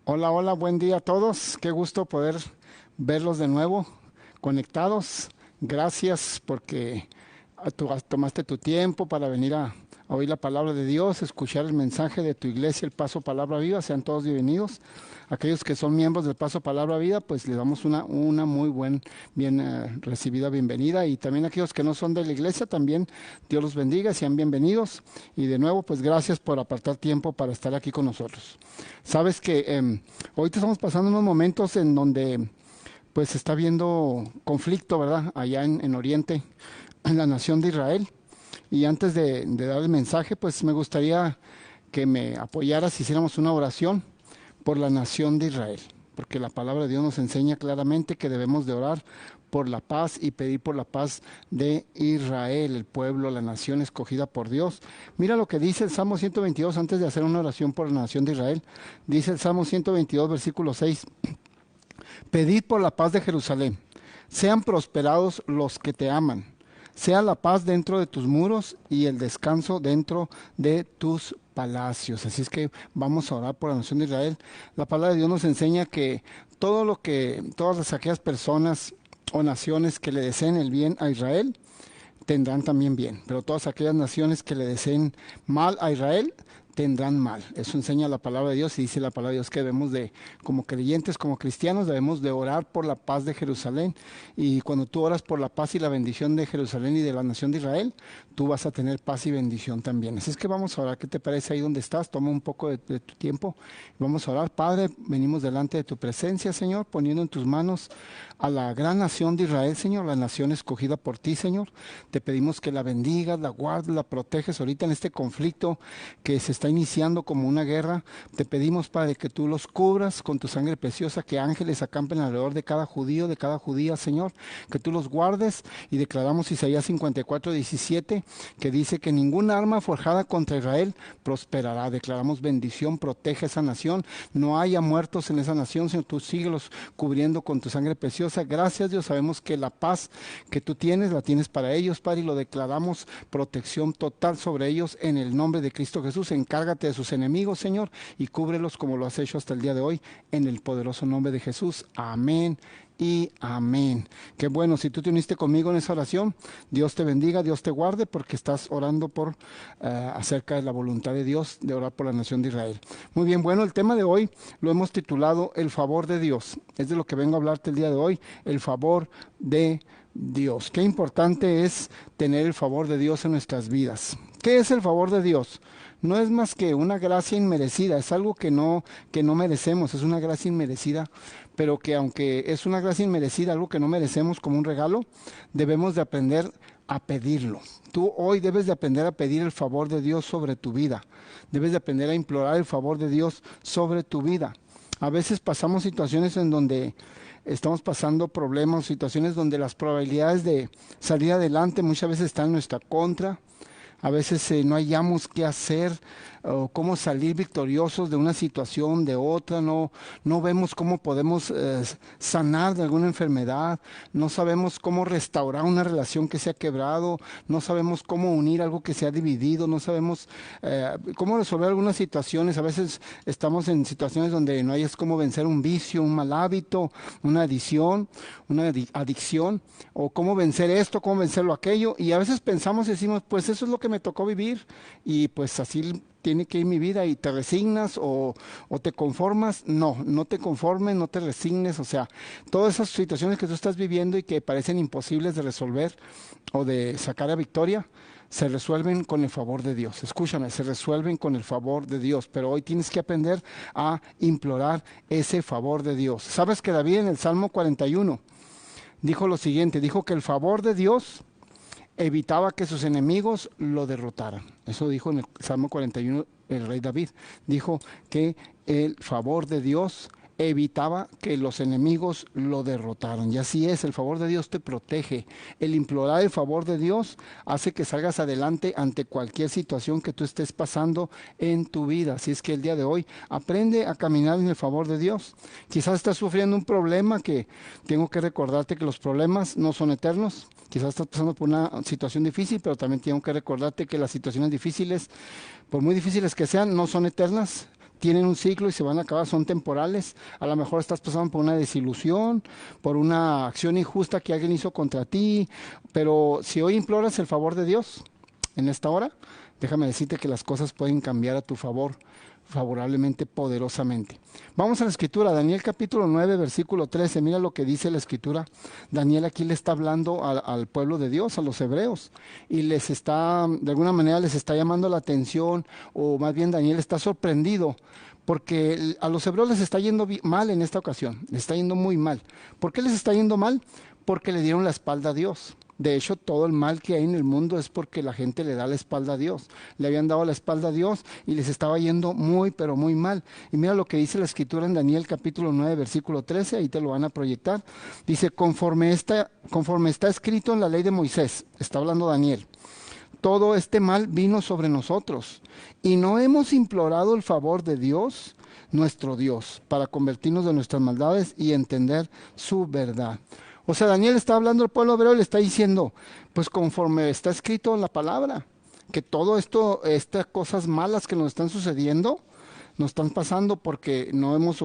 Hola, hola, buen día a todos. Qué gusto poder verlos de nuevo, conectados. Gracias porque tomaste tu tiempo para venir a oír la palabra de Dios, escuchar el mensaje de tu iglesia, el Paso Palabra Viva. Sean todos bienvenidos. Aquellos que son miembros del Paso Palabra Vida, pues les damos una muy bien recibida bienvenida. Y también aquellos que no son de la iglesia, también Dios los bendiga, sean bienvenidos. Y de nuevo, pues gracias por apartar tiempo para estar aquí con nosotros. Sabes que ahorita estamos pasando unos momentos en donde pues está habiendo conflicto, ¿verdad? Allá en Oriente, en la nación de Israel. Y antes de dar el mensaje, pues me gustaría que me apoyaras, hiciéramos una oración por la nación de Israel, porque la palabra de Dios nos enseña claramente que debemos de orar por la paz y pedir por la paz de Israel, el pueblo, la nación escogida por Dios. Mira lo que dice el Salmo 122 antes de hacer una oración por la nación de Israel. Dice el Salmo 122, versículo 6, pedid por la paz de Jerusalén, sean prosperados los que te aman. Sea la paz dentro de tus muros y el descanso dentro de tus palacios. Así es que vamos a orar por la nación de Israel. La palabra de Dios nos enseña que todas aquellas personas o naciones que le deseen el bien a Israel, tendrán también bien. Pero todas aquellas naciones que le deseen mal a Israel, tendrán mal. Eso enseña la palabra de Dios y dice la palabra de Dios que debemos de, como creyentes, como cristianos, debemos de orar por la paz de Jerusalén. Y cuando tú oras por la paz y la bendición de Jerusalén y de la nación de Israel, tú vas a tener paz y bendición también. Así es que vamos a orar. ¿Qué te parece ahí donde estás? Toma un poco de tu tiempo. Vamos a orar. Padre, venimos delante de tu presencia, Señor, poniendo en tus manos a la gran nación de Israel, Señor, la nación escogida por ti, Señor. Te pedimos que la bendigas, la guardes, la proteges ahorita en este conflicto que se está iniciando como una guerra. Te pedimos, Padre, que tú los cubras con tu sangre preciosa, que ángeles acampen alrededor de cada judío, de cada judía, Señor, que tú los guardes. Y declaramos Isaías 54:17, que dice que ninguna arma forjada contra Israel prosperará. Declaramos bendición, protege esa nación, no haya muertos en esa nación, Señor, tú síguelos cubriendo con tu sangre preciosa. Gracias, Dios, sabemos que la paz que tú tienes, la tienes para ellos, Padre, y lo declaramos protección total sobre ellos en el nombre de Cristo Jesús. Encárgate de sus enemigos, Señor, y cúbrelos como lo has hecho hasta el día de hoy, en el poderoso nombre de Jesús. Amén y amén. Qué bueno, si tú te uniste conmigo en esa oración, Dios te bendiga, Dios te guarde, porque estás orando por acerca de la voluntad de Dios de orar por la nación de Israel. Muy bien, bueno, el tema de hoy lo hemos titulado El favor de Dios. Es de lo que vengo a hablarte el día de hoy, el favor de Dios. Qué importante es tener el favor de Dios en nuestras vidas. ¿Qué es el favor de Dios? No es más que una gracia inmerecida, es algo que no merecemos, es una gracia inmerecida, pero que aunque es una gracia inmerecida, algo que no merecemos como un regalo, debemos de aprender a pedirlo. Tú hoy debes de aprender a pedir el favor de Dios sobre tu vida, debes de aprender a implorar el favor de Dios sobre tu vida. A veces pasamos situaciones en donde estamos pasando problemas, situaciones donde las probabilidades de salir adelante muchas veces están en nuestra contra. A veces no hallamos qué hacer o cómo salir victoriosos de una situación, de otra. No vemos cómo podemos sanar de alguna enfermedad. No sabemos cómo restaurar una relación que se ha quebrado. No sabemos cómo unir algo que se ha dividido. No sabemos cómo resolver algunas situaciones. A veces estamos en situaciones donde no hay cómo vencer un vicio, un mal hábito, una adicción, adicción, o cómo vencer esto, cómo vencerlo aquello. Y a veces pensamos y decimos, pues eso es lo que me tocó vivir y pues así tiene que ir mi vida, y te resignas o te conformas. No te conformes, no te resignes. O sea, todas esas situaciones que tú estás viviendo y que parecen imposibles de resolver o de sacar a victoria, se resuelven con el favor de Dios. Escúchame, se resuelven con el favor de Dios, pero hoy tienes que aprender a implorar ese favor de Dios. ¿Sabes que David en el Salmo 41 dijo lo siguiente? Dijo que el favor de Dios evitaba que sus enemigos lo derrotaran. Eso dijo en el Salmo 41 el rey David. Dijo que el favor de Dios evitaba que los enemigos lo derrotaran. Y así es, el favor de Dios te protege. El implorar el favor de Dios hace que salgas adelante ante cualquier situación que tú estés pasando en tu vida. Así es que el día de hoy aprende a caminar en el favor de Dios. Quizás estás sufriendo un problema que tengo que recordarte que los problemas no son eternos. Quizás estás pasando por una situación difícil, pero también tengo que recordarte que las situaciones difíciles, por muy difíciles que sean, no son eternas. tienen un ciclo y se van a acabar, son temporales. A lo mejor estás pasando por una desilusión, por una acción injusta que alguien hizo contra ti, pero si hoy imploras el favor de Dios en esta hora, déjame decirte que las cosas pueden cambiar a tu favor, favorablemente, poderosamente. Vamos a la escritura, Daniel capítulo 9, versículo 13. Mira lo que dice la escritura. Daniel aquí le está hablando al pueblo de Dios, a los hebreos, y les está, de alguna manera les está llamando la atención, o más bien Daniel está sorprendido, porque a los hebreos les está yendo mal en esta ocasión, les está yendo muy mal. ¿Por qué les está yendo mal? Porque le dieron la espalda a Dios. De hecho, todo el mal que hay en el mundo es porque la gente le da la espalda a Dios. Le habían dado la espalda a Dios y les estaba yendo muy, pero muy mal. Y mira lo que dice la escritura en Daniel capítulo 9, versículo 13, ahí te lo van a proyectar. Dice, conforme está escrito en la ley de Moisés, está hablando Daniel, todo este mal vino sobre nosotros y no hemos implorado el favor de Dios, nuestro Dios, para convertirnos de nuestras maldades y entender su verdad. O sea, Daniel está hablando al pueblo hebreo y le está diciendo, pues conforme está escrito en la palabra, que todo esto, estas cosas malas que nos están sucediendo, nos están pasando porque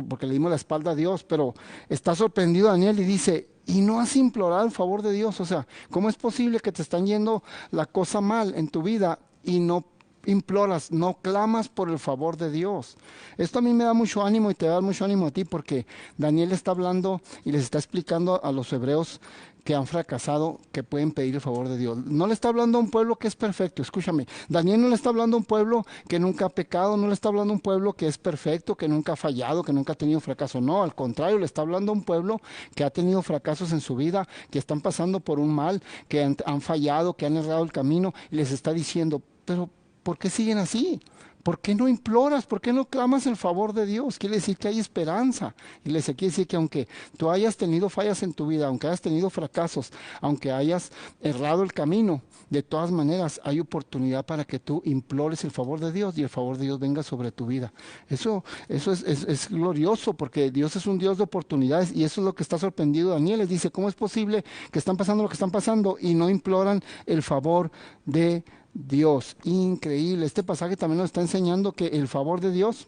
porque le dimos la espalda a Dios, pero está sorprendido Daniel y dice, y no has implorado el favor de Dios. O sea, ¿cómo es posible que te están yendo la cosa mal en tu vida y no imploras, no clamas por el favor de Dios? Esto a mí me da mucho ánimo y te da mucho ánimo a ti, porque Daniel está hablando y les está explicando a los hebreos que han fracasado, que pueden pedir el favor de Dios. No le está hablando a un pueblo que es perfecto, escúchame. Daniel no le está hablando a un pueblo que nunca ha pecado, no le está hablando a un pueblo que es perfecto, que nunca ha fallado, que nunca ha tenido fracaso. No, al contrario, le está hablando a un pueblo que ha tenido fracasos en su vida, que están pasando por un mal, que han fallado, que han errado el camino, y les está diciendo, pero ¿por qué siguen así? ¿Por qué no imploras? ¿Por qué no clamas el favor de Dios? Quiere decir que hay esperanza. Y les quiere decir que aunque tú hayas tenido fallas en tu vida, aunque hayas tenido fracasos, aunque hayas errado el camino, de todas maneras hay oportunidad para que tú implores el favor de Dios y el favor de Dios venga sobre tu vida. Eso es glorioso, porque Dios es un Dios de oportunidades, y eso es lo que está sorprendido Daniel. Les dice, ¿cómo es posible que están pasando lo que están pasando y no imploran el favor de Dios? Increíble. Este pasaje también nos está enseñando que el favor de Dios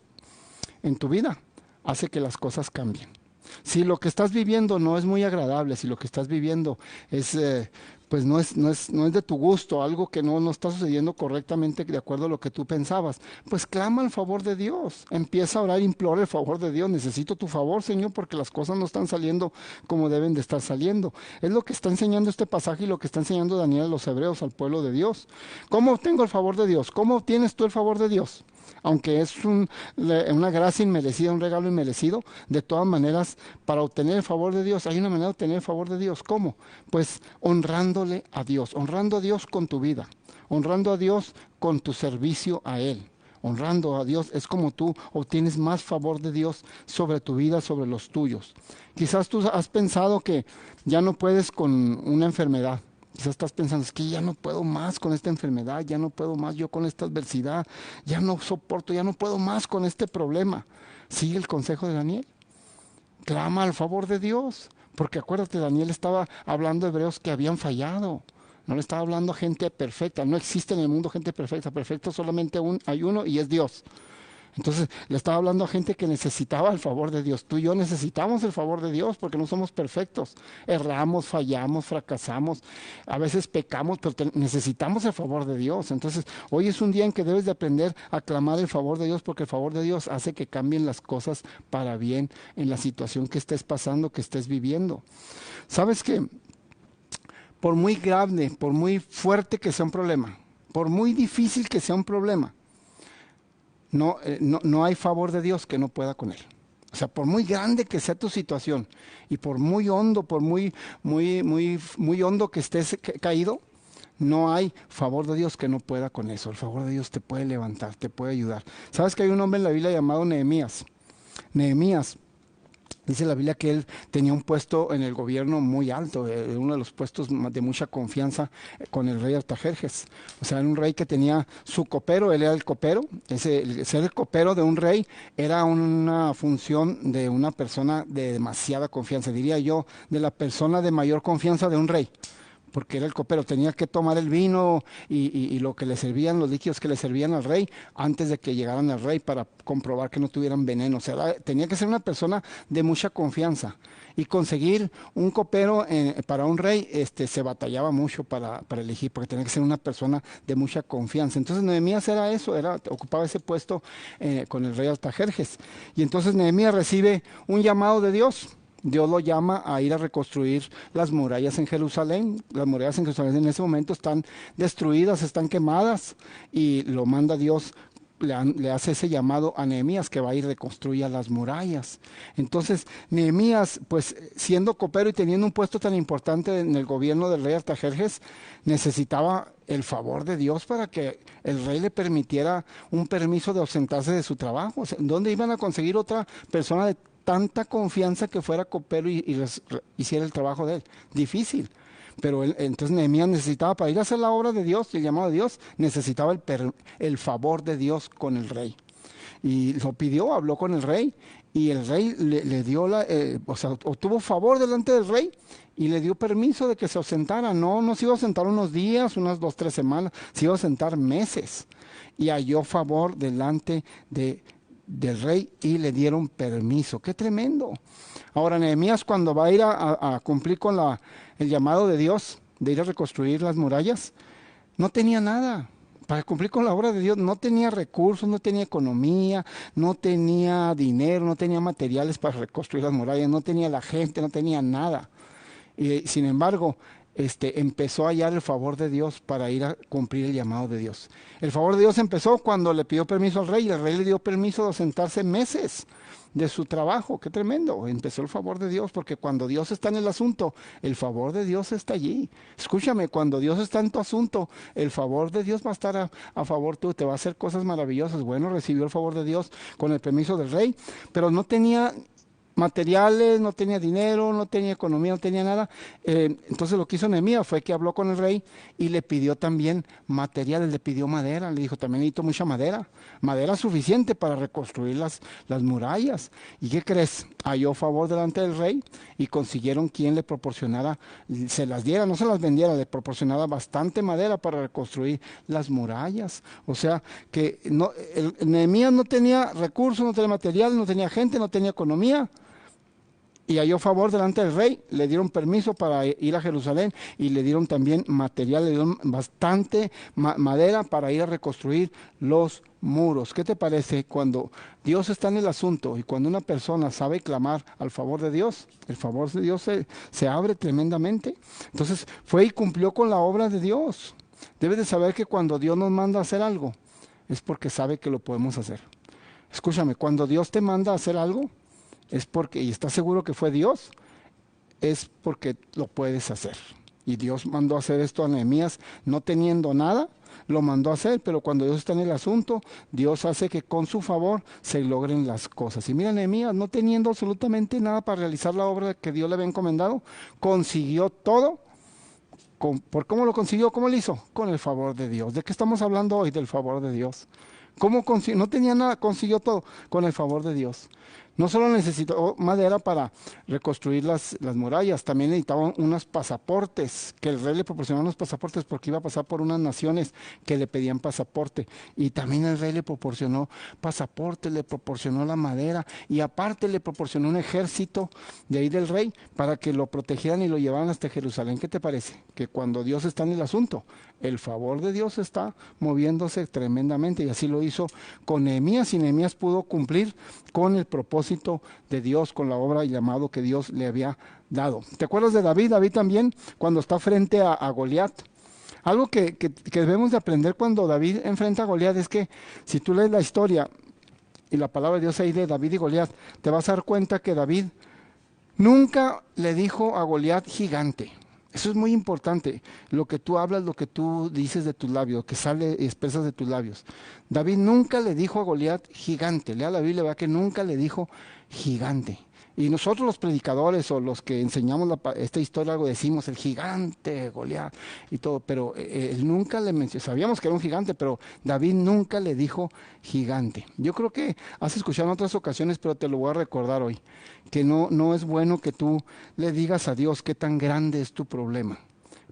en tu vida hace que las cosas cambien. Si lo que estás viviendo no es muy agradable, si lo que estás viviendo es pues no es de tu gusto, algo que no está sucediendo correctamente de acuerdo a lo que tú pensabas, pues clama el favor de Dios, empieza a orar, implora el favor de Dios. Necesito tu favor, Señor, porque las cosas no están saliendo como deben de estar saliendo. Es lo que está enseñando este pasaje y lo que está enseñando Daniel a los hebreos, al pueblo de Dios. ¿Cómo obtengo el favor de Dios? ¿Cómo obtienes tú el favor de Dios? Aunque es una gracia inmerecida, un regalo inmerecido, de todas maneras, para obtener el favor de Dios, hay una manera de obtener el favor de Dios. ¿Cómo? Pues honrándole a Dios, honrando a Dios con tu vida, honrando a Dios con tu servicio a Él. Honrando a Dios es como tú obtienes más favor de Dios sobre tu vida, sobre los tuyos. Quizás tú has pensado que ya no puedes con una enfermedad. Quizás estás pensando, es que ya no puedo más con esta enfermedad, ya no puedo más yo con esta adversidad, ya no soporto, ya no puedo más con este problema. Sigue el consejo de Daniel. Clama al favor de Dios. Porque acuérdate, Daniel estaba hablando a hebreos que habían fallado. No le estaba hablando a gente perfecta. No existe en el mundo gente perfecta. Perfecto solamente hay uno, y es Dios. Entonces le estaba hablando a gente que necesitaba el favor de Dios. Tú y yo necesitamos el favor de Dios porque no somos perfectos. Erramos, fallamos, fracasamos, a veces pecamos, pero necesitamos el favor de Dios. Entonces hoy es un día en que debes de aprender a clamar el favor de Dios, porque el favor de Dios hace que cambien las cosas para bien en la situación que estés pasando, que estés viviendo. ¿Sabes qué? Por muy grande, por muy fuerte que sea un problema, por muy difícil que sea un problema, no hay favor de Dios que no pueda con él. O sea, por muy grande que sea tu situación y por muy hondo, por muy hondo que estés caído, no hay favor de Dios que no pueda con eso. El favor de Dios te puede levantar, te puede ayudar. ¿Sabes que hay un hombre en la Biblia llamado Nehemías? Nehemías, dice la Biblia que él tenía un pueser en el gobierno muy alto, uno de los puestos de mucha confianza con el rey Artajerjes. O sea, era un rey que tenía su copero, él era el copero. El ser el copero de un rey era una función de una persona de demasiada confianza, diría yo, de la persona de mayor confianza de un rey. porque era el copero, tenía que tomar el vino y lo que le servían, los líquidos que le servían al rey, antes de que llegaran al rey para comprobar que no tuvieran veneno. O sea, tenía que ser una persona de mucha confianza. Y conseguir un copero para un rey se batallaba mucho para elegir, porque tenía que ser una persona de mucha confianza. Entonces Nehemías era eso, ocupaba ese puesto con el rey Artajerjes. Y entonces Nehemías recibe un llamado de Dios. Dios lo llama a ir a reconstruir las murallas en Jerusalén. Las murallas en Jerusalén en ese momento están destruidas, están quemadas, y lo manda Dios, le hace ese llamado a Nehemías, que va a ir y reconstruya las murallas. Entonces Nehemías, pues siendo copero y teniendo un puesto tan importante en el gobierno del rey Artajerjes, necesitaba el favor de Dios para que el rey le permitiera un permiso de ausentarse de su trabajo. O sea, ¿dónde iban a conseguir otra persona de tanta confianza que fuera copero y hiciera el trabajo de él? Difícil. Pero entonces Nehemías necesitaba, para ir a hacer la obra de Dios, el llamado de Dios, necesitaba el favor de Dios con el rey. Y lo pidió, habló con el rey, y el rey le dio obtuvo favor delante del rey y le dio permiso de que se ausentara. No se iba a ausentar unos días, unas 2, 3 semanas, se iba a ausentar meses. Y halló favor delante del rey y le dieron permiso. ¡Qué tremendo! Ahora Nehemías, cuando va a ir a cumplir con el llamado de Dios de ir a reconstruir las murallas, no tenía nada. Para cumplir con la obra de Dios no tenía recursos, no tenía economía, no tenía dinero, no tenía materiales para reconstruir las murallas, no tenía la gente, no tenía nada. Y sin embargo, empezó a hallar el favor de Dios para ir a cumplir el llamado de Dios. El favor de Dios empezó cuando le pidió permiso al rey, y el rey le dio permiso de ausentarse meses de su trabajo. ¡Qué tremendo! Empezó el favor de Dios, porque cuando Dios está en el asunto, el favor de Dios está allí. Escúchame, cuando Dios está en tu asunto, el favor de Dios va a estar a favor tuyo, te va a hacer cosas maravillosas. Bueno, recibió el favor de Dios con el permiso del rey, pero no tenía materiales, no tenía dinero, no tenía economía, no tenía nada. Entonces lo que hizo Nehemías fue que habló con el rey y le pidió también materiales, le pidió madera, le dijo: también necesito mucha madera suficiente para reconstruir las murallas. ¿Y qué crees? Halló favor delante del rey y consiguieron quien le proporcionara, se las diera, no se las vendiera, le proporcionara bastante madera para reconstruir las murallas. O sea que Nehemías no tenía recursos, no tenía material, no tenía gente, no tenía economía, y halló favor delante del rey, le dieron permiso para ir a Jerusalén y le dieron también material, le dieron bastante madera para ir a reconstruir los muros. ¿Qué te parece cuando Dios está en el asunto y cuando una persona sabe clamar al favor de Dios? El favor de Dios se abre tremendamente. Entonces fue y cumplió con la obra de Dios. Debes de saber que cuando Dios nos manda a hacer algo, es porque sabe que lo podemos hacer. Escúchame, cuando Dios te manda a hacer algo, es porque, y estás seguro que fue Dios, es porque lo puedes hacer. Y Dios mandó a hacer esto a Nehemías, no teniendo nada, lo mandó a hacer, pero cuando Dios está en el asunto, Dios hace que con su favor se logren las cosas. Y mira, Nehemías, no teniendo absolutamente nada para realizar la obra que Dios le había encomendado, consiguió todo. ¿Por cómo lo consiguió? ¿Cómo lo hizo? Con el favor de Dios. ¿De qué estamos hablando hoy? Del favor de Dios. ¿Cómo consiguió? No tenía nada, consiguió todo con el favor de Dios. No solo necesitó madera para reconstruir las murallas, también necesitaba unos pasaportes, que el rey le proporcionaba unos pasaportes porque iba a pasar por unas naciones que le pedían pasaporte. Y también el rey le proporcionó pasaporte, le proporcionó la madera y aparte le proporcionó un ejército de ahí del rey para que lo protegieran y lo llevaran hasta Jerusalén. ¿Qué te parece? Que cuando Dios está en el asunto, el favor de Dios está moviéndose tremendamente, y así lo hizo con Nehemías, y Nehemías pudo cumplir con el propósito de Dios, con la obra y llamado que Dios le había dado. ¿Te acuerdas de David? David también, cuando está frente a Goliat. Algo que debemos de aprender cuando David enfrenta a Goliat es que si tú lees la historia y la palabra de Dios ahí de David y Goliat, te vas a dar cuenta que David nunca le dijo a Goliat gigante. Eso es muy importante, lo que tú hablas, lo que tú dices de tus labios, lo que sale y expresas de tus labios. David nunca le dijo a Goliat gigante, lea la Biblia, vea que nunca le dijo gigante. Y nosotros los predicadores o los que enseñamos esta historia algo decimos el gigante Goliat y todo, pero él nunca le mencionó, sabíamos que era un gigante, pero David nunca le dijo gigante. Yo creo que has escuchado en otras ocasiones, pero te lo voy a recordar hoy, que no es bueno que tú le digas a Dios qué tan grande es tu problema,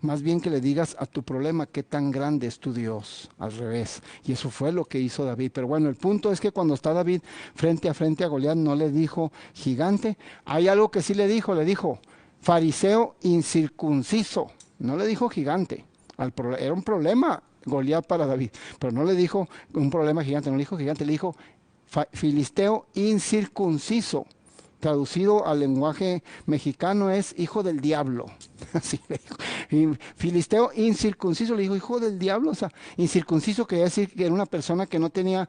Más bien que le digas a tu problema qué tan grande es tu Dios, al revés. Y eso fue lo que hizo David. Pero bueno, el punto es que cuando está David frente a Goliat, no le dijo gigante. Hay algo que sí le dijo fariseo incircunciso. No le dijo gigante. Era un problema Goliat para David, pero no le dijo un problema gigante, no le dijo gigante, le dijo filisteo incircunciso. Traducido al lenguaje mexicano es hijo del diablo. Así le dijo. Y filisteo incircunciso le dijo hijo del diablo. O sea, incircunciso quería decir que era una persona que no tenía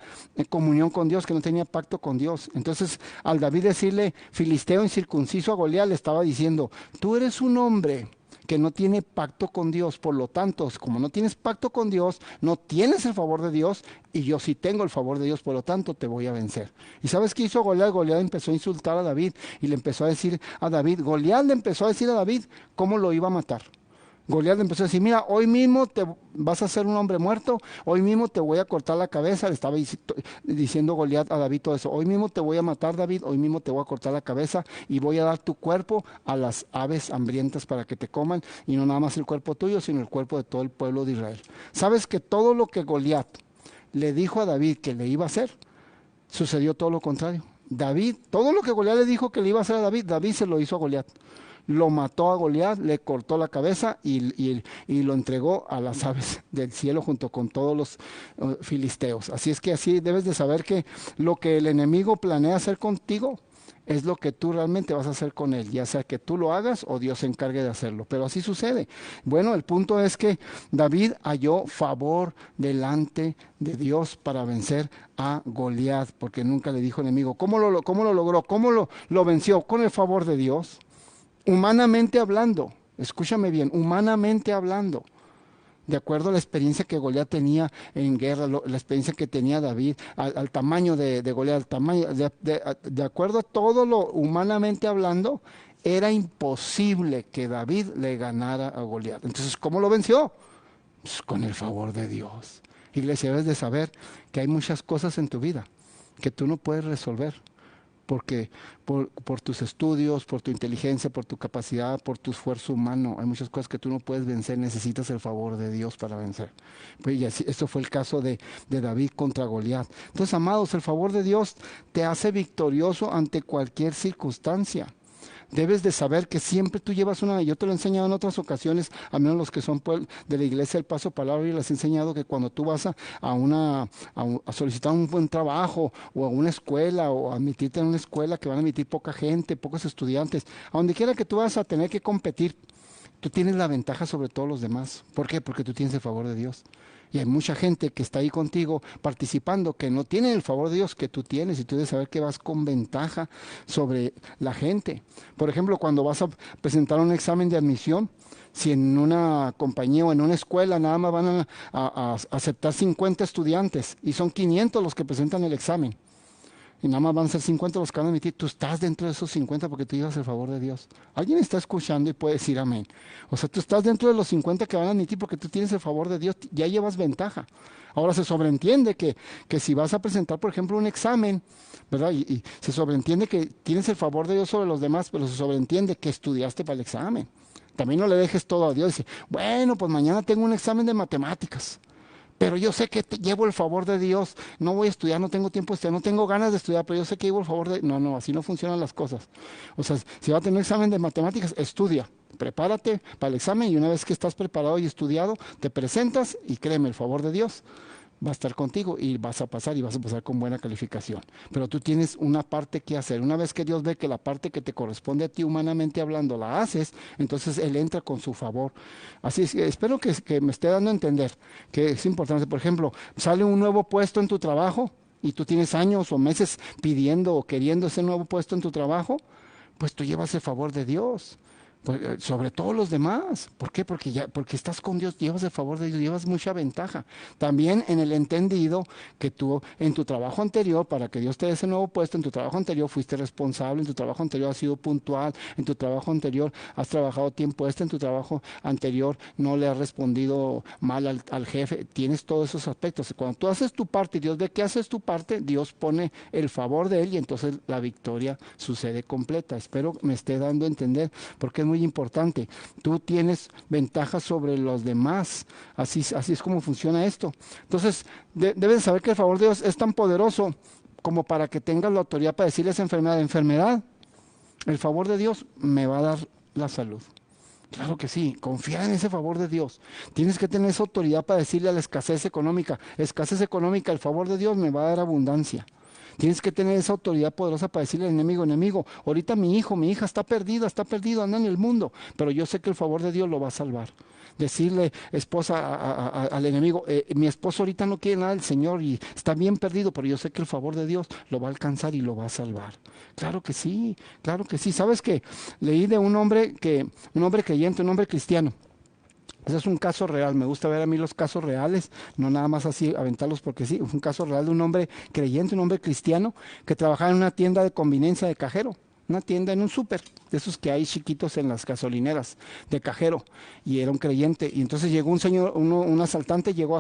comunión con Dios, que no tenía pacto con Dios. Entonces, al David decirle filisteo incircunciso a Goliat, le estaba diciendo, tú eres un hombre que no tiene pacto con Dios, por lo tanto, como no tienes pacto con Dios, no tienes el favor de Dios, y yo sí tengo el favor de Dios, por lo tanto te voy a vencer. ¿Y sabes qué hizo Goliat? Goliat empezó a insultar a David, y le empezó a decir a David, Goliat le empezó a decir a David cómo lo iba a matar. Goliat le empezó a decir, mira, hoy mismo te vas a hacer un hombre muerto, hoy mismo te voy a cortar la cabeza. Le estaba diciendo Goliat a David todo eso, hoy mismo te voy a matar, David, hoy mismo te voy a cortar la cabeza y voy a dar tu cuerpo a las aves hambrientas para que te coman, y no nada más el cuerpo tuyo, sino el cuerpo de todo el pueblo de Israel. ¿Sabes que todo lo que Goliat le dijo a David que le iba a hacer, sucedió todo lo contrario? David, todo lo que Goliat le dijo que le iba a hacer a David, David se lo hizo a Goliat. Lo mató a Goliat, le cortó la cabeza y lo entregó a las aves del cielo junto con todos los filisteos. Así es que así debes de saber que lo que el enemigo planea hacer contigo es lo que tú realmente vas a hacer con él, ya sea que tú lo hagas o Dios se encargue de hacerlo. Pero así sucede. Bueno, el punto es que David halló favor delante de Dios para vencer a Goliat, porque nunca le dijo enemigo. ¿Cómo lo logró? ¿Cómo lo venció? Con el favor de Dios. Humanamente hablando, escúchame bien, humanamente hablando, de acuerdo a la experiencia que Goliat tenía en guerra, la experiencia que tenía David, al tamaño de Goliat, de acuerdo a todo lo humanamente hablando, era imposible que David le ganara a Goliat. Entonces, ¿cómo lo venció? Pues con el favor de Dios. Iglesia, debes de saber que hay muchas cosas en tu vida que tú no puedes resolver. Porque por tus estudios, por tu inteligencia, por tu capacidad, por tu esfuerzo humano, hay muchas cosas que tú no puedes vencer, necesitas el favor de Dios para vencer. Pues y así, esto fue el caso de David contra Goliat. Entonces, amados, el favor de Dios te hace victorioso ante cualquier circunstancia. Debes de saber que siempre tú llevas yo te lo he enseñado en otras ocasiones, al menos los que son de la iglesia del Paso Palabra, y les he enseñado que cuando tú vas a solicitar un buen trabajo, o a una escuela, o a admitirte en una escuela que van a admitir poca gente, pocos estudiantes, a donde quiera que tú vas a tener que competir, tú tienes la ventaja sobre todos los demás. ¿Por qué? Porque tú tienes el favor de Dios. Y hay mucha gente que está ahí contigo participando, que no tiene el favor de Dios que tú tienes, y tú debes saber que vas con ventaja sobre la gente. Por ejemplo, cuando vas a presentar un examen de admisión, si en una compañía o en una escuela nada más van a aceptar 50 estudiantes y son 500 los que presentan el examen, y nada más van a ser 50 los que van a admitir, tú estás dentro de esos 50 porque tú llevas el favor de Dios. Alguien está escuchando y puede decir amén. O sea, tú estás dentro de los 50 que van a admitir porque tú tienes el favor de Dios, ya llevas ventaja. Ahora se sobreentiende que si vas a presentar, por ejemplo, un examen, ¿verdad? Y se sobreentiende que tienes el favor de Dios sobre los demás, pero se sobreentiende que estudiaste para el examen. También no le dejes todo a Dios y dice, bueno, pues mañana tengo un examen de matemáticas, pero yo sé que llevo el favor de Dios, no voy a estudiar, no tengo tiempo de estudiar, no tengo ganas de estudiar, pero yo sé que llevo el favor de... No, así no funcionan las cosas. O sea, si va a tener un examen de matemáticas, estudia, prepárate para el examen, y una vez que estás preparado y estudiado, te presentas y créeme, el favor de Dios va a estar contigo y vas a pasar, y vas a pasar con buena calificación. Pero tú tienes una parte que hacer. Una vez que Dios ve que la parte que te corresponde a ti humanamente hablando la haces, entonces Él entra con su favor. Así es, espero que me esté dando a entender que es importante. Por ejemplo, sale un nuevo puesto en tu trabajo y tú tienes años o meses pidiendo o queriendo ese nuevo puesto en tu trabajo, pues tú llevas el favor de Dios sobre todos los demás. ¿Por qué? Porque estás con Dios, llevas el favor de Dios, llevas mucha ventaja. También en el entendido que tú en tu trabajo anterior, para que Dios te dé ese nuevo puesto, en tu trabajo anterior fuiste responsable, en tu trabajo anterior has sido puntual, en tu trabajo anterior has trabajado tiempo en tu trabajo anterior no le has respondido mal al jefe. Tienes todos esos aspectos. Cuando tú haces tu parte y Dios ve que haces tu parte, Dios pone el favor de Él, y entonces la victoria sucede completa. Espero me esté dando a entender, porque es muy importante. Tú tienes ventajas sobre los demás. Así es como funciona esto. Entonces, debes saber que el favor de Dios es tan poderoso como para que tengas la autoridad para decirle a esa enfermedad, el favor de Dios me va a dar la salud. Claro que sí, confía en ese favor de Dios. Tienes que tener esa autoridad para decirle a la escasez económica, el favor de Dios me va a dar abundancia. Tienes que tener esa autoridad poderosa para decirle al enemigo, ahorita mi hijo, mi hija está perdido, anda en el mundo, pero yo sé que el favor de Dios lo va a salvar. Decirle, esposa, al enemigo, mi esposo ahorita no quiere nada del Señor y está bien perdido, pero yo sé que el favor de Dios lo va a alcanzar y lo va a salvar. Claro que sí, claro que sí. ¿Sabes qué? Leí de un hombre creyente, un hombre cristiano. Ese es un caso real, me gusta ver a mí los casos reales, no nada más así aventarlos porque sí. Es un caso real de un hombre creyente, un hombre cristiano que trabajaba en una tienda de conveniencia de cajero, una tienda en un súper, de esos que hay chiquitos en las gasolineras, de cajero, y era un creyente. Y entonces llegó un señor, un asaltante, llegó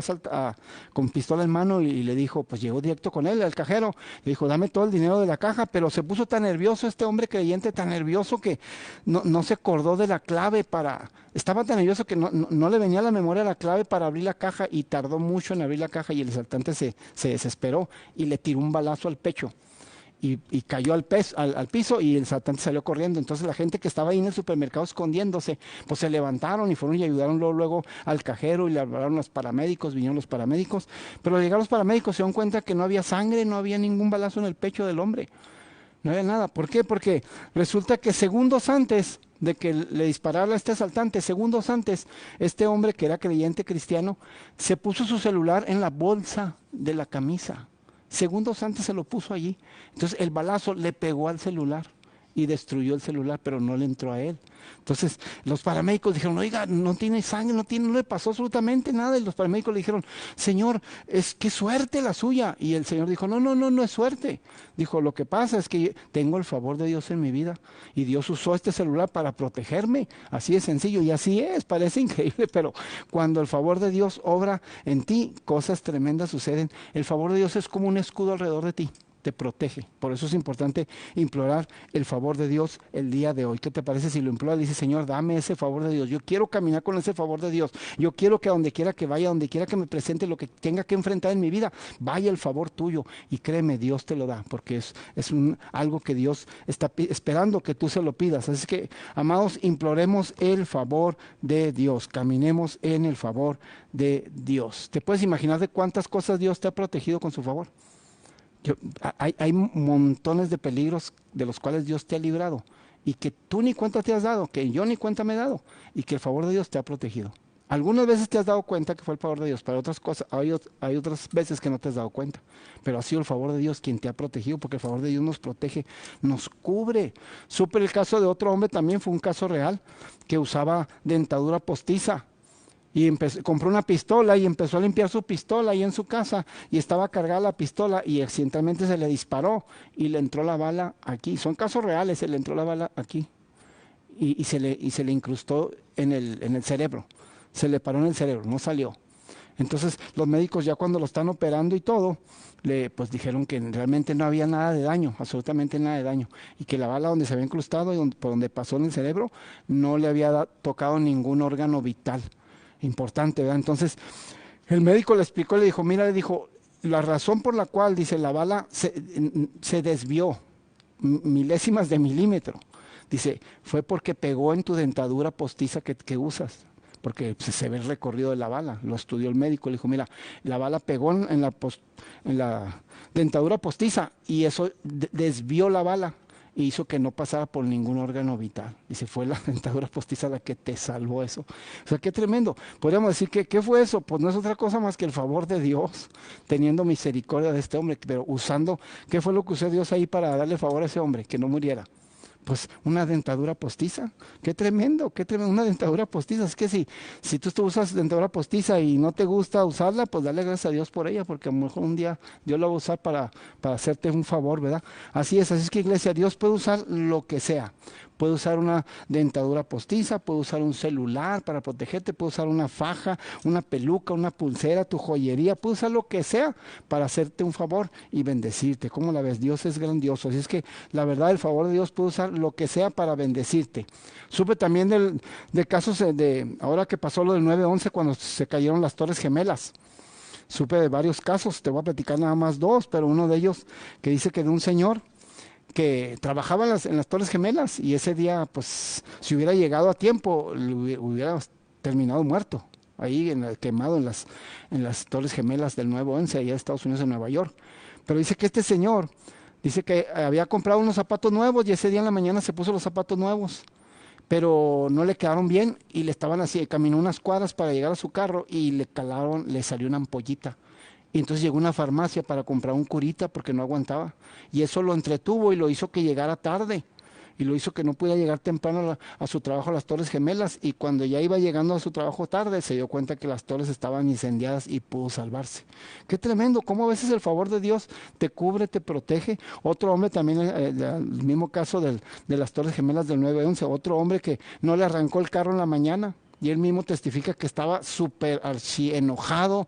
con pistola en mano y le dijo, pues llegó directo con él, al cajero, le dijo, dame todo el dinero de la caja, pero se puso tan nervioso este hombre creyente, tan nervioso que no se acordó de la clave estaba tan nervioso que no le venía a la memoria la clave para abrir la caja y tardó mucho en abrir la caja y el asaltante se desesperó y le tiró un balazo al pecho. Y cayó al piso y el asaltante salió corriendo. Entonces la gente que estaba ahí en el supermercado escondiéndose, pues se levantaron y fueron y ayudaron luego al cajero y le hablaron a los paramédicos, vinieron los paramédicos. Pero al llegar los paramédicos se dieron cuenta que no había sangre, no había ningún balazo en el pecho del hombre. No había nada. ¿Por qué? Porque resulta que segundos antes de que le disparara a este asaltante, segundos antes, este hombre que era creyente cristiano, se puso su celular en la bolsa de la camisa. Segundos antes se lo puso allí. Entonces el balazo le pegó al celular y destruyó el celular, pero no le entró a él. Entonces los paramédicos dijeron, oiga, no tiene sangre, no le pasó absolutamente nada. Y los paramédicos le dijeron, señor, qué suerte la suya. Y el señor dijo, no es suerte. Dijo, lo que pasa es que tengo el favor de Dios en mi vida y Dios usó este celular para protegerme. Así de sencillo y así es, parece increíble, pero cuando el favor de Dios obra en ti, cosas tremendas suceden. El favor de Dios es como un escudo alrededor de ti. Te protege. Por eso es importante implorar el favor de Dios el día de hoy. ¿Qué te parece si lo imploras? Dice, Señor, dame ese favor de Dios. Yo quiero caminar con ese favor de Dios. Yo quiero que a donde quiera que vaya, donde quiera que me presente lo que tenga que enfrentar en mi vida, vaya el favor tuyo. Y créeme, Dios te lo da, porque es algo que Dios está esperando que tú se lo pidas. Así que, amados, imploremos el favor de Dios. Caminemos en el favor de Dios. ¿Te puedes imaginar de cuántas cosas Dios te ha protegido con su favor? Hay montones de peligros de los cuales Dios te ha librado y que tú ni cuenta te has dado, que yo ni cuenta me he dado y que el favor de Dios te ha protegido. Algunas veces te has dado cuenta que fue el favor de Dios, para otras cosas hay otras veces que no te has dado cuenta, pero ha sido el favor de Dios quien te ha protegido, porque el favor de Dios nos protege, nos cubre. Supe el caso de otro hombre, también fue un caso real, que usaba dentadura postiza. Y compró una pistola y empezó a limpiar su pistola ahí en su casa y estaba cargada la pistola y accidentalmente se le disparó y le entró la bala aquí. Son casos reales, se le entró la bala aquí y se le incrustó en el cerebro. Se le paró en el cerebro, no salió. Entonces los médicos ya cuando lo están operando y todo, pues dijeron que realmente no había nada de daño, absolutamente nada de daño. Y que la bala donde se había incrustado y por donde pasó en el cerebro no le había tocado ningún órgano vital. Importante, ¿verdad? Entonces, el médico le explicó, le dijo, mira, le dijo, la razón por la cual, dice, la bala se desvió milésimas de milímetro, dice, fue porque pegó en tu dentadura postiza que usas, porque se ve el recorrido de la bala, lo estudió el médico, le dijo, mira, la bala pegó en la dentadura postiza y eso desvió la bala. Y hizo que no pasara por ningún órgano vital. Dice, fue la dentadura postiza la que te salvó eso. O sea, qué tremendo. Podríamos decir que, ¿qué fue eso? Pues no es otra cosa más que el favor de Dios, teniendo misericordia de este hombre, pero ¿qué fue lo que usó Dios ahí para darle favor a ese hombre? Que no muriera. Pues una dentadura postiza. Qué tremendo, una dentadura postiza. Es que si tú usas dentadura postiza y no te gusta usarla, pues dale gracias a Dios por ella, porque a lo mejor un día Dios la va a usar para hacerte un favor, ¿verdad? Así es que iglesia, Dios puede usar lo que sea. puede usar una dentadura postiza, puede usar un celular para protegerte, puede usar una faja, una peluca, una pulsera, tu joyería, puede usar lo que sea para hacerte un favor y bendecirte. ¿Cómo la ves? Dios es grandioso. Así es que la verdad, el favor de Dios puede usar lo que sea para bendecirte. Supe también de casos de ahora que pasó lo del 9/11 cuando se cayeron las Torres Gemelas. Supe de varios casos, te voy a platicar nada más dos, pero uno de ellos que dice que de un señor que trabajaba en las Torres Gemelas y ese día, pues, si hubiera llegado a tiempo, hubiera terminado muerto, ahí quemado en las Torres Gemelas del 9/11, allá en Estados Unidos, en Nueva York. Pero dice que este señor, dice que había comprado unos zapatos nuevos y ese día en la mañana se puso los zapatos nuevos, pero no le quedaron bien y le estaban así, caminó unas cuadras para llegar a su carro y le salió una ampollita. Y entonces llegó a una farmacia para comprar un curita porque no aguantaba. Y eso lo entretuvo y lo hizo que llegara tarde. Y lo hizo que no pudiera llegar temprano a su trabajo a las Torres Gemelas. Y cuando ya iba llegando a su trabajo tarde, se dio cuenta que las torres estaban incendiadas y pudo salvarse. Qué tremendo, cómo a veces el favor de Dios te cubre, te protege. Otro hombre también, el mismo caso de las Torres Gemelas del 9/11, otro hombre que no le arrancó el carro en la mañana. Y él mismo testifica que estaba súper enojado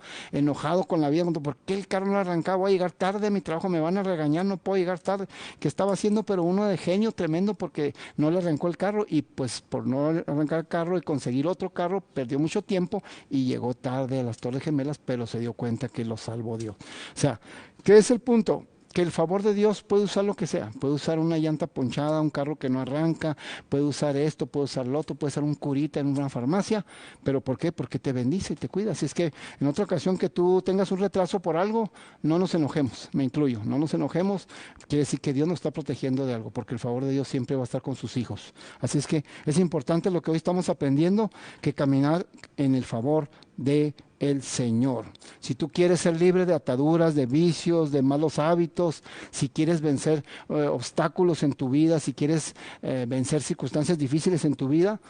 con la vida. ¿Por qué el carro no arrancaba? Voy a llegar tarde a mi trabajo, me van a regañar, no puedo llegar tarde. Que estaba haciendo, pero uno de genio tremendo porque no le arrancó el carro y pues por no arrancar el carro y conseguir otro carro, perdió mucho tiempo y llegó tarde a las Torres Gemelas, pero se dio cuenta que lo salvó Dios. O sea, ¿qué es el punto? Que el favor de Dios puede usar lo que sea, puede usar una llanta ponchada, un carro que no arranca, puede usar esto, puede usar lo otro, puede usar un curita en una farmacia, pero ¿por qué? Porque te bendice y te cuida. Así es que en otra ocasión que tú tengas un retraso por algo, no nos enojemos, me incluyo, no nos enojemos, quiere decir que Dios nos está protegiendo de algo, porque el favor de Dios siempre va a estar con sus hijos. Así es que es importante lo que hoy estamos aprendiendo, que caminar en el favor de el Señor. Si tú quieres ser libre de ataduras, de vicios, de malos hábitos, si quieres vencer obstáculos en tu vida, si quieres vencer circunstancias difíciles en tu vida,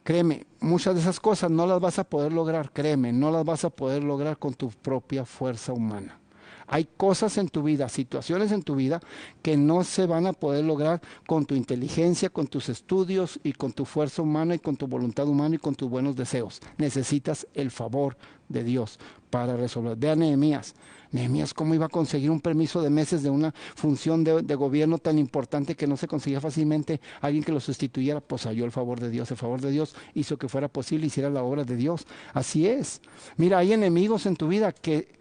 créeme, muchas de esas cosas no las vas a poder lograr, créeme, no las vas a poder lograr con tu propia fuerza humana. Hay cosas en tu vida, situaciones en tu vida que no se van a poder lograr con tu inteligencia, con tus estudios y con tu fuerza humana y con tu voluntad humana y con tus buenos deseos. Necesitas el favor de Dios para resolver. Ve a Nehemías. Nehemías, ¿cómo iba a conseguir un permiso de meses de una función de gobierno tan importante que no se conseguía fácilmente alguien que lo sustituyera? Pues halló el favor de Dios. El favor de Dios hizo que fuera posible, hiciera la obra de Dios. Así es. Mira, hay enemigos en tu vida que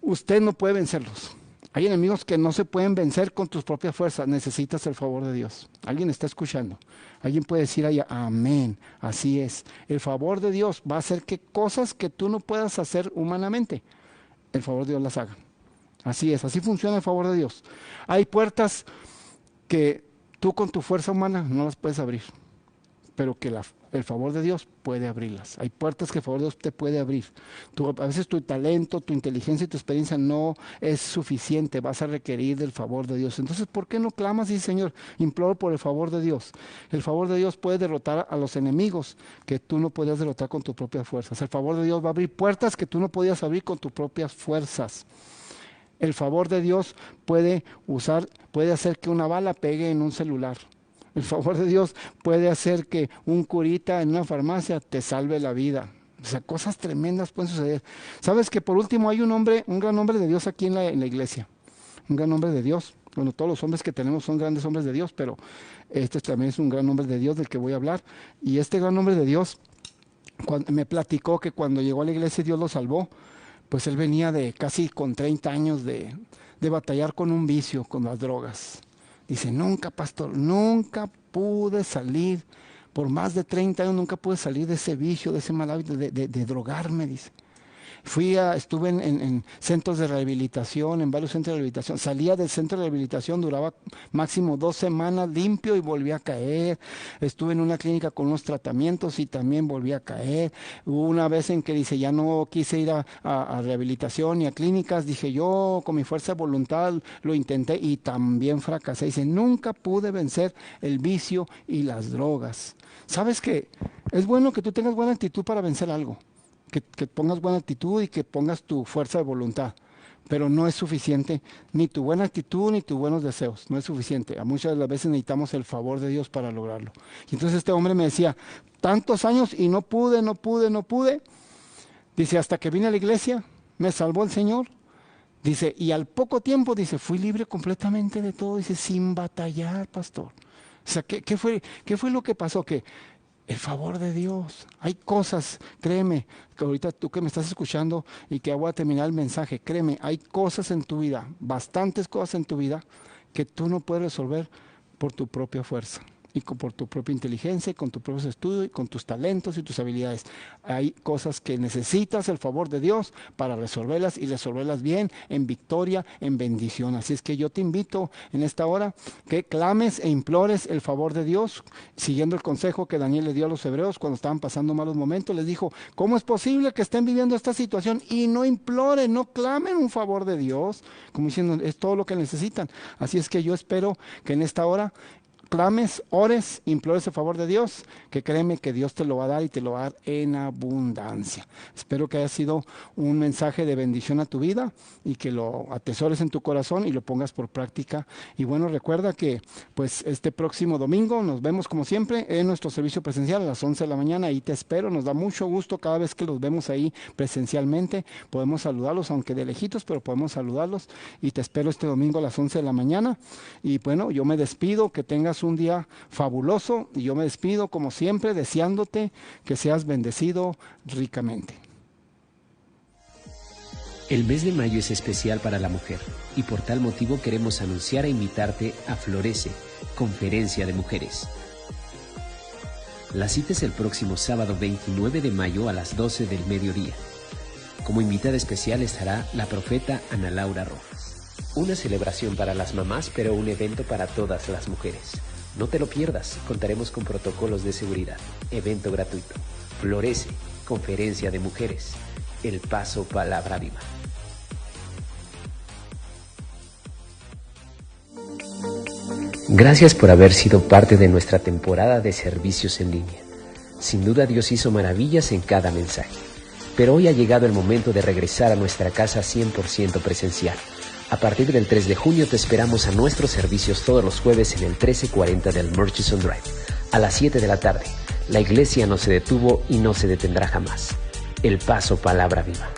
usted no puede vencerlos. Hay enemigos que no se pueden vencer con tus propias fuerzas. Necesitas el favor de Dios. Alguien está escuchando. Alguien puede decir allá, amén. Así es. El favor de Dios va a hacer que cosas que tú no puedas hacer humanamente, el favor de Dios las haga. Así es. Así funciona el favor de Dios. Hay puertas que tú con tu fuerza humana no las puedes abrir, pero que el favor de Dios puede abrirlas. Hay puertas que el favor de Dios te puede abrir. A veces tu talento, tu inteligencia y tu experiencia no es suficiente. Vas a requerir del favor de Dios. Entonces, ¿por qué no clamas y dices, Señor, imploro por el favor de Dios? El favor de Dios puede derrotar a los enemigos que tú no podías derrotar con tus propias fuerzas. El favor de Dios va a abrir puertas que tú no podías abrir con tus propias fuerzas. El favor de Dios puede hacer que una bala pegue en un celular. El favor de Dios puede hacer que un curita en una farmacia te salve la vida. O sea, cosas tremendas pueden suceder. ¿Sabes que por último hay un gran hombre de Dios aquí en la iglesia? Un gran hombre de Dios. Bueno, todos los hombres que tenemos son grandes hombres de Dios, pero este también es un gran hombre de Dios del que voy a hablar. Y este gran hombre de Dios me platicó que cuando llegó a la iglesia Dios lo salvó. Pues él venía de casi con 30 años de batallar con un vicio, con las drogas. Dice, nunca, pastor, nunca pude salir, por más de 30 años nunca pude salir de ese vicio, de ese mal hábito de drogarme, dice. Estuve en centros de rehabilitación, en varios centros de rehabilitación. Salía del centro de rehabilitación, duraba máximo 2 semanas limpio y volvía a caer. Estuve en una clínica con unos tratamientos y también volví a caer. Hubo una vez en que dice, ya no quise ir a rehabilitación ni a clínicas. Dije, yo con mi fuerza de voluntad lo intenté y también fracasé. Dice, nunca pude vencer el vicio y las drogas. ¿Sabes qué? Es bueno que tú tengas buena actitud para vencer algo. Que pongas buena actitud y que pongas tu fuerza de voluntad. pero no es suficiente, ni tu buena actitud, ni tus buenos deseos, no es suficiente. A muchas de las veces necesitamos el favor de Dios para lograrlo. Y entonces este hombre me decía, tantos años y no pude. Dice, hasta que vine a la iglesia, me salvó el Señor. Dice, y al poco tiempo, dice, fui libre completamente de todo, dice, sin batallar, pastor. O sea, ¿qué fue lo que pasó? Que el favor de Dios. Hay cosas, créeme, que ahorita tú que me estás escuchando y que voy a terminar el mensaje, créeme, hay cosas en tu vida, bastantes cosas en tu vida que tú no puedes resolver por tu propia fuerza y por tu propia inteligencia, y con tus propios estudios, y con tus talentos y tus habilidades. Hay cosas que necesitas el favor de Dios para resolverlas y resolverlas bien, en victoria, en bendición. Así es que yo te invito en esta hora que clames e implores el favor de Dios, siguiendo el consejo que Daniel le dio a los hebreos cuando estaban pasando malos momentos. Les dijo, ¿cómo es posible que estén viviendo esta situación y no imploren, no clamen un favor de Dios? Como diciendo, es todo lo que necesitan. Así es que yo espero que en esta hora clames, ores, implores el favor de Dios, que créeme que Dios te lo va a dar y te lo va a dar en abundancia. Espero que haya sido un mensaje de bendición a tu vida y que lo atesores en tu corazón y lo pongas por práctica. Y bueno, recuerda que pues este próximo domingo nos vemos como siempre en nuestro servicio presencial a las 11 de la mañana. Ahí te espero, nos da mucho gusto cada vez que los vemos ahí presencialmente. Podemos saludarlos, aunque de lejitos, pero podemos saludarlos. Y te espero este domingo a las 11 de la mañana. Y bueno, yo me despido, que tengas un día fabuloso y yo me despido como siempre deseándote que seas bendecido ricamente. El mes de mayo es especial para la mujer y por tal motivo queremos anunciar e invitarte a Florece, Conferencia de Mujeres. La cita es el próximo sábado 29 de mayo a las 12 del mediodía. Como invitada especial estará la profeta Ana Laura Rojas. Una celebración para las mamás, pero un evento para todas las mujeres. No te lo pierdas, contaremos con protocolos de seguridad. Evento gratuito. Florece, Conferencia de Mujeres. El Paso Palabra Viva. Gracias por haber sido parte de nuestra temporada de servicios en línea. Sin duda Dios hizo maravillas en cada mensaje. Pero hoy ha llegado el momento de regresar a nuestra casa 100% presencial. A partir del 3 de junio te esperamos a nuestros servicios todos los jueves en el 1340 del Murchison Drive, a las 7 de la tarde. La iglesia no se detuvo y no se detendrá jamás. El Paso Palabra Viva.